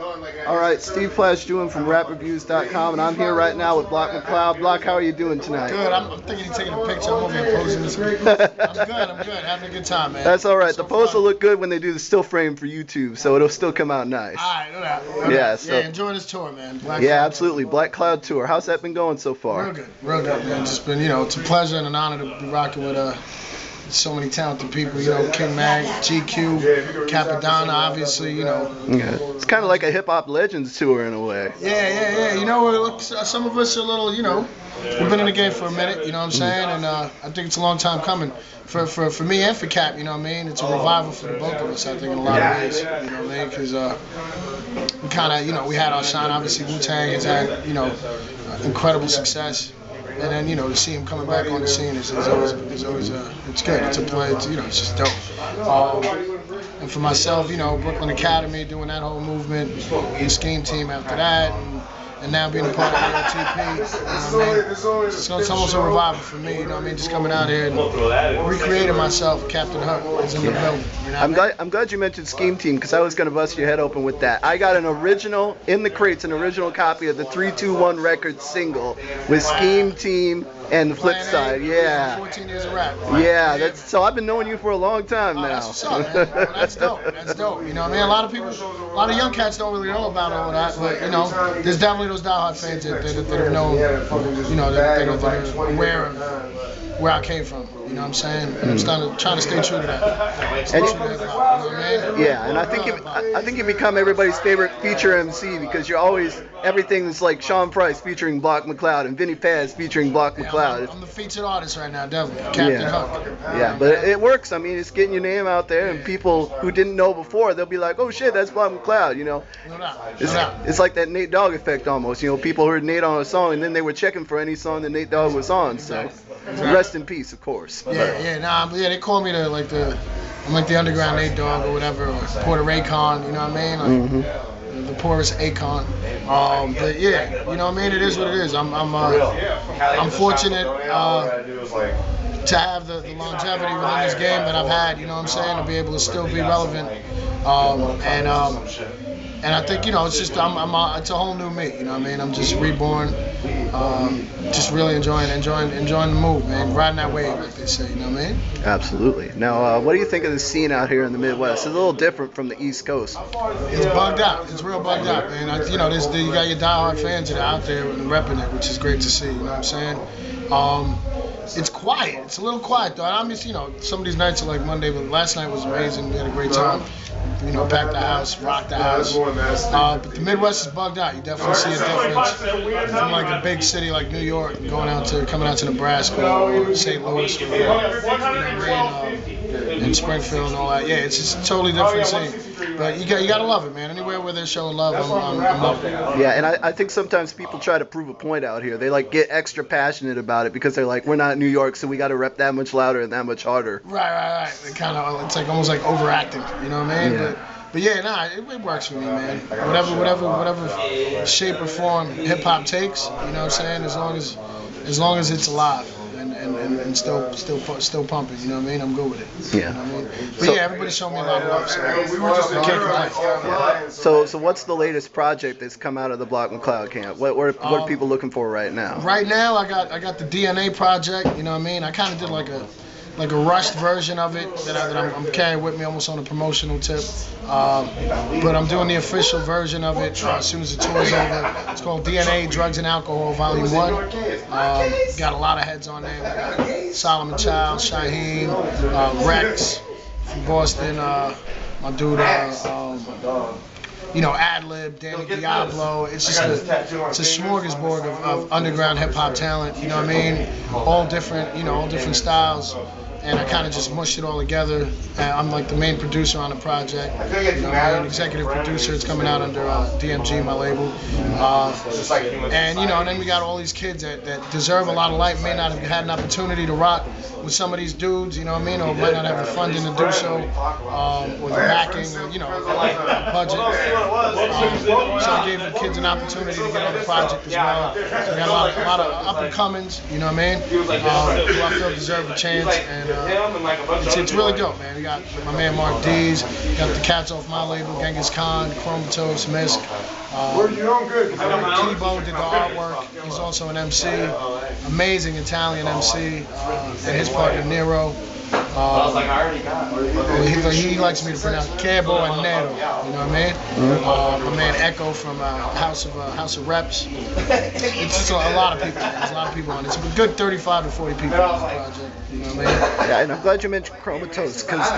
All right, Steve Paz from RapReviews.com, and I'm here right now with Block McCloud. Block, how are you doing tonight? Good. I'm thinking of taking a picture. I'm over here posing this. I'm good. Having a good time, man. That's all right. So the post fun. will look good when they do the still frame for YouTube, so it'll still come out nice. All right, no doubt. Yeah, so, enjoy this tour, man. Absolutely. Black Cloud Tour. How's that been going so far? Real good, man. Just been, it's a pleasure and an honor to be rocking with so many talented people, King Mag, GQ, Capadonna, obviously, Yeah, it's kind of like a hip-hop legends tour in a way. Yeah. Some of us are a little, we've been in the game for a minute, you know what I'm saying? And I think it's a long time coming. For me and for Cap, you know what I mean? It's a revival for the both of us, I think, in a lot of ways, you know what I mean? Because we kind of, we had our shine. Obviously, Wu-Tang has had, incredible success. And then, to see him coming back on the scene is always it's good. It's a play. It's just dope. And for myself, Brooklyn Academy, doing that whole movement, and Scheme Team after that, and now being a part of the OTP, It's almost a revival for me, just coming out here and recreating myself. Captain Hook is in the building. I'm glad you mentioned Scheme Team, because I was going to bust your head open with that. I got an original, in the crates, an original copy of the 321 Records single with Scheme Team and the flip side. 14 years of rap. Yeah, so I've been knowing you for a long time now. That's what's up, man. That's dope. A lot of young cats don't really know about all that, but there's definitely those diehard fans that have known, that are aware of where I came from. You know what I'm saying? And I'm trying to stay true to that. Yeah, and I think you become everybody's favorite feature MC, because you're always everything that's like Sean Price featuring Block McCloud and Vinnie Paz featuring Block McCloud. I'm the featured artist right now, definitely. Captain Hook. Yeah, but it works. I mean, it's getting your name out there, and people who didn't know before, they'll be like, "Oh shit, that's Block McCloud," No doubt. It's like that Nate Dogg effect almost. People heard Nate on a song, and then they were checking for any song that Nate Dogg was on. So, rest in peace, of course. They call me I'm like the underground Nate Dogg or whatever, or Puerto Raycon, you know what I mean? Like, the poorest Akon. But yeah, you know what I mean? It is what it is. I'm fortunate to have the longevity within this game that I've had, you know what I'm saying, to be able to still be relevant. And I think, it's just, it's a whole new me, you know what I mean? I'm just reborn, just really enjoying the move, man. Riding that wave, like they say, you know what I mean? Absolutely. Now, what do you think of the scene out here in the Midwest? It's a little different from the East Coast. It's bugged out. It's real bugged out, man. You got your diehard fans that are out there and repping it, which is great to see, you know what I'm saying? It's quiet. It's a little quiet, though. I mean, some of these nights are like Monday, but last night was amazing. We had a great time. Packed the house, rocked the house. But the Midwest is bugged out. You definitely see a difference from like a big city like New York, coming out to Nebraska, or St. Louis, and Springfield and all that. Yeah, it's just a totally different scene. But you gotta love it, man. Anywhere where they're showing love, I'm loving it. Yeah, and I think sometimes people try to prove a point out here. They get extra passionate about it because they're like, we're not New York, so we got to rep that much louder and that much harder. Right. It's like almost like overacting. You know what I mean? Yeah. But yeah, it works for me, man. Whatever shape or form hip hop takes, you know what I'm saying? As long as it's alive and still pumping, you know what I mean? I'm good with it. Yeah. You know what I mean? But everybody's showing me a lot of love, so I can't complain. Yeah. So what's the latest project that's come out of the Block McCloud camp? What are people looking for right now? Right now, I got the DNA project. You know what I mean? I kind of did like a rushed version of it that I'm carrying with me almost on a promotional tip. But I'm doing the official version of it as soon as the tour's over. It's called DNA, Drugs and Alcohol, Volume 1. Got a lot of heads on there. We got Solomon Child, Shaheem, Rex from Boston, my dude, Ad-Lib, Danny Diablo. It's just it's a smorgasbord of underground hip-hop talent, you know what I mean? All different styles. And I kind of just mushed it all together. I'm like the main producer on the project. I'm executive producer. It's coming out under DMG, my label. And then we got all these kids that deserve a lot of light, may not have had an opportunity to rock with some of these dudes, you know what I mean, or might not have the funding to do so, or the backing, or budget. So I gave the kids an opportunity to get on the project as well. So we got a lot of up and comings, you know what I mean, who I feel deserve a chance. And it's really dope, man. We got my man Mark D's, got the cats off my label, Genghis Khan, Chromatose, Misk. Kibo did the artwork. He's also an MC, amazing Italian MC, and his partner Nero. He likes me to pronounce Cabo and Nero, you know what I mean? My man Echo from House of Reps. It's just a lot of people. There's a lot of people on it. It's a good 35 to 40 people on this project. You know what I mean? Yeah, and I'm glad you mentioned Chromatose because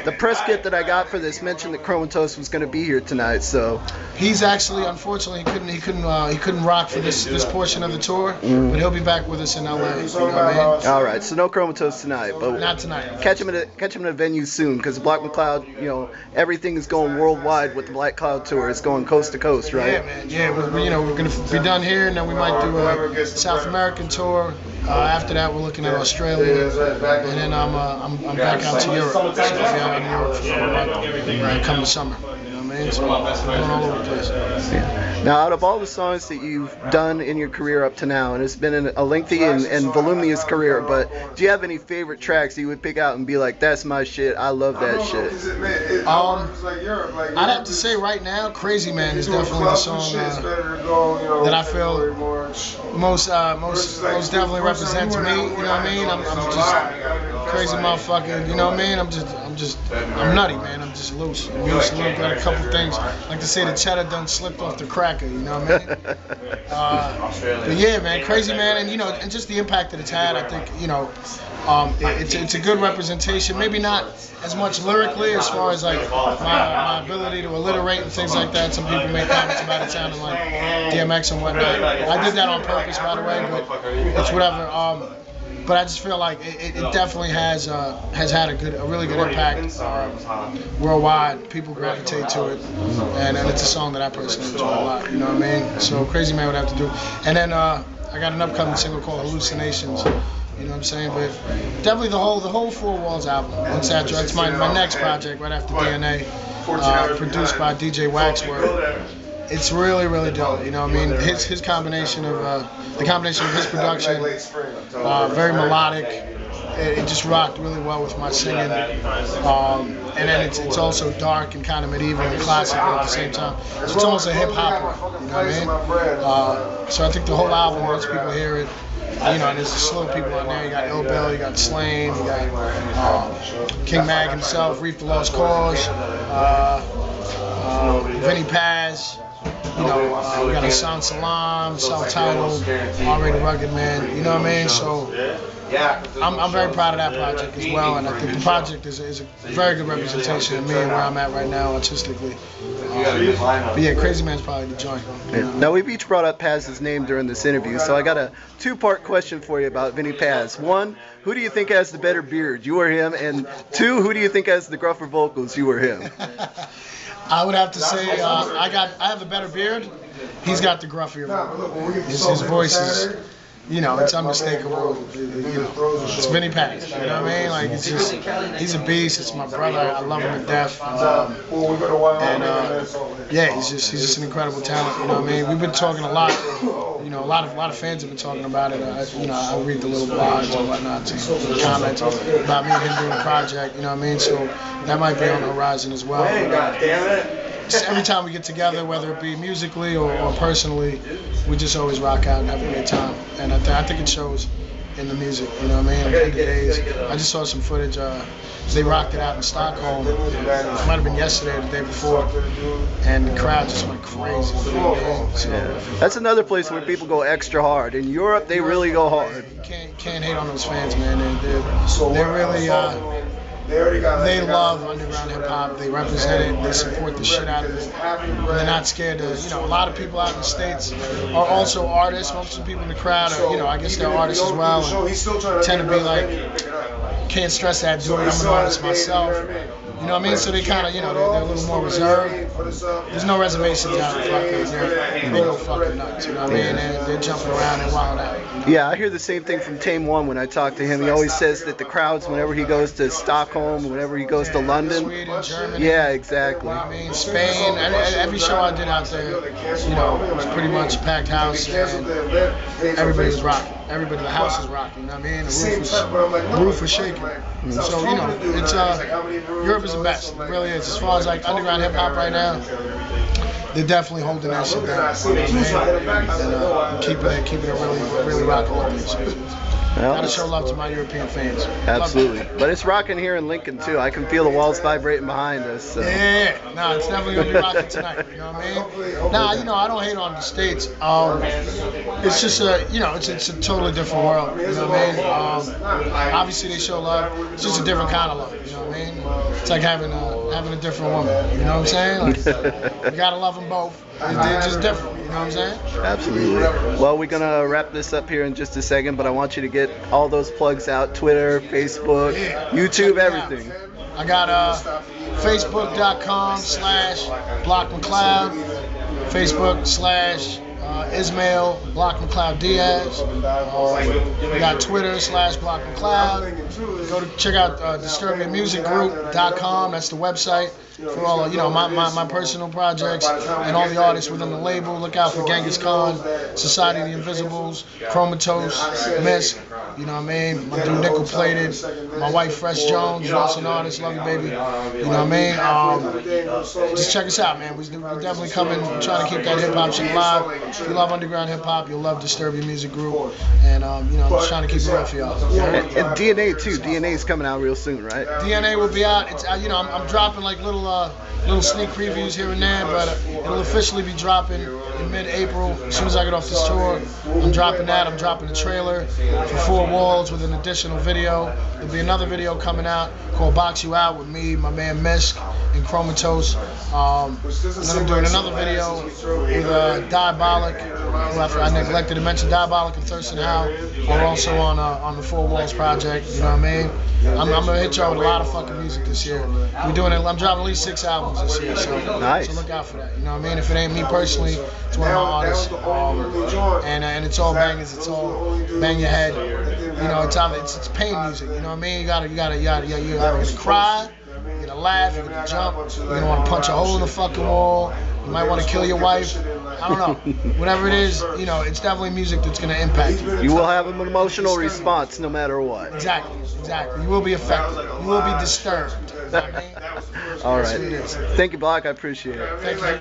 the press kit that I got for this mentioned that Chromatose was going to be here tonight. So he's actually, unfortunately, he couldn't rock for this portion of the tour, but he'll be back with us in LA. You know what I mean? All right, so no Chromatose tonight, but not tonight. Catch him at a venue soon because Block McCloud, you know, everything is going worldwide with the Black Cloud tour. It's going coast to coast, right? Yeah, man. Yeah, we're gonna be done here, and then we might do a South American tour. After that, we're looking at Australia, and then I'm back out to Europe. So I'll be out in Europe for a month come the summer. You know what I mean? So I'm going all over the place. Yeah. Now, out of all the songs that you've done in your career up to now, and it's been a lengthy and voluminous career, but do you have any favorite tracks that you would pick out and be like, that's my shit, I love that shit? I'd have to say right now, Crazy Man is definitely the song that I feel most definitely represents me. You know what I mean? I'm just crazy motherfucker. You know what I mean? I'm nutty, man. I'm just loose. I'm loose. Got a couple things. Like to say the cheddar done slipped off the cracker. You know what I mean? But yeah, man, Crazy Man, and you know, and just the impact that it's had. I think you know, it's a good representation. Maybe not as much lyrically as far as like my ability to alliterate and things like that. Some people make comments about it sounding like DMX and whatnot. I did that on purpose, by the way, but it's whatever. But I just feel like it definitely has had a really good impact worldwide. People gravitate to it, and it's a song that I personally enjoy a lot. You know what I mean? So Crazy Man would have to do. And then I got an upcoming single called Hallucinations. You know what I'm saying? But definitely the whole Four Walls album. Once that drops, my next project right after DNA, produced by DJ Waxwork. It's really, really dope. You know what I mean? His combination of the combination of his production, very melodic. It just rocked really well with my singing. And then it's also dark and kind of medieval and classical at the same time. So it's almost a hip hop. You know what I mean? So I think the whole album, once people hear it, you know, and there's slow people on there. You got Ill Bill, you got Slain, you got King Mag himself, Reef the Lost Cause, Vinnie Paz. You know, we got Hassan Salam, self-titled, already Rugged Man. You know what I mean? So I'm very proud of that project as well, and I think the project is a very good representation of me and where I'm at right now artistically. But yeah, Crazy Man's probably the joint. Yeah. Now, we've each brought up Paz's name during this interview, so I got a two-part question for you about Vinnie Paz. One, who do you think has the better beard, you or him? And two, who do you think has the gruffer vocals, you or him? I would have to say I have a better beard. He's got the gruffier voice. His voice is, you know, it's unmistakable. You know, it's Vinnie Paz. You know what I mean? Like, it's just, he's a beast. It's my brother. I love him to death. Yeah, he's just an incredible talent. You know what I mean? We've been talking a lot. You know, a lot of fans have been talking about it. You know, I read the little blogs and whatnot, the comments about me and him doing a project. You know what I mean? So that might be on the horizon as well. Just every time we get together, whether it be musically or personally, we just always rock out and have a great time. And I think it shows in the music. You know what I mean? At the end of the days, I just saw some footage. They rocked it out in Stockholm. It might have been yesterday or the day before, and the crowd just went crazy. You know what I mean? So, that's another place where people go extra hard. In Europe, they really go hard. You can't hate on those fans, man. They're really. They love underground hip hop. They represent it. They support the shit out of it. And they're not scared to. You know, a lot of people out in the States are also artists. Most of the people in the crowd are, you know, I guess they're artists as well. And tend to be like, can't stress that, dude. I'm an artist myself. You know what I mean? So they kind of, you know, they're a little more reserved. There's no reservations out in fucking. They go fucking nuts. You know what I mean? They're jumping around and wild out. Yeah, I hear the same thing from Tame One when I talk to him. He always says that the crowds, whenever he goes to Stockholm, whenever he goes to London. Sweden, Germany. Yeah, exactly. I mean, Spain. Every show I did out there, you know, it was pretty much a packed house, and everybody was rocking. everybody, the house is rocking. You know what I mean? The roof was shaking. So you know, it's Europe is the best. It really is. As far as like underground hip hop right now, they're definitely holding that shit down. And keeping it really rocking with me. Well, gotta show love to my European fans. Absolutely. But it's rocking here in Lincoln too. I can feel the walls vibrating behind us. So. Yeah. Nah, it's definitely gonna be rocking tonight. You know what I mean? Nah, you know, I don't hate on the States. It's just it's a totally different world. You know what I mean? Obviously they show love. It's just a different kind of love. You know what I mean? It's like having a different woman. You know what I'm saying? Like, you gotta love them both. They're just different. You know what I'm saying? Absolutely. Well, we're gonna wrap this up here in just a second, but I want you to get all those plugs out: Twitter, Facebook, YouTube, everything. I got Facebook.com/Block McCloud, Facebook/ Ismail Block McCloud Diaz. We got Twitter /Block McCloud. Go to check out DisturbingMusicGroup.com. That's the website for all of, my personal projects and all the artists within the label. Look out for Genghis Khan, Society of the Invisibles, Chromatose, Misk. You know what I mean? My dude Nickel Plated. My wife Fresh Jones, who's also an artist. Love you, baby. You know what I mean? Just check us out, man. We definitely coming, trying to keep that hip hop shit alive. If you love underground hip hop, you'll love Disturbing Music Group. And I'm just trying to keep it real for y'all. And DNA too. DNA's coming out real soon, right? DNA will be out. It's I'm dropping like little sneak previews here and there, but it'll officially be dropping in mid-April. As soon as I get off this tour, I'm dropping that. I'm dropping the trailer for 4 Walls with an additional video. There'll be another video coming out called Box You Out with me, my man Misk, and Chromatose. Then I'm doing another video with Diabolic, who I neglected to mention. Diabolic and Thurston Howe are also on the 4 Walls project. You know what I mean? I'm gonna hit y'all with a lot of fucking music this year. I'm dropping at least 6 albums this year, so nice. So look out for that. You know what I mean? If it ain't me personally, it's one of my artists. And it's all bangers. It's all bang your head. You know, it's pain music. You know what I mean? You gotta either cry, you're gonna laugh, you're gonna jump, you're gonna want to punch a hole in the fucking wall. You might want to kill your wife. I don't know. Whatever it is, it's definitely music that's going to impact you. You will have an emotional response no matter what. Exactly. You will be affected. You will be disturbed. You know what I mean? All right. Thank you, Block. I appreciate it. Thank you.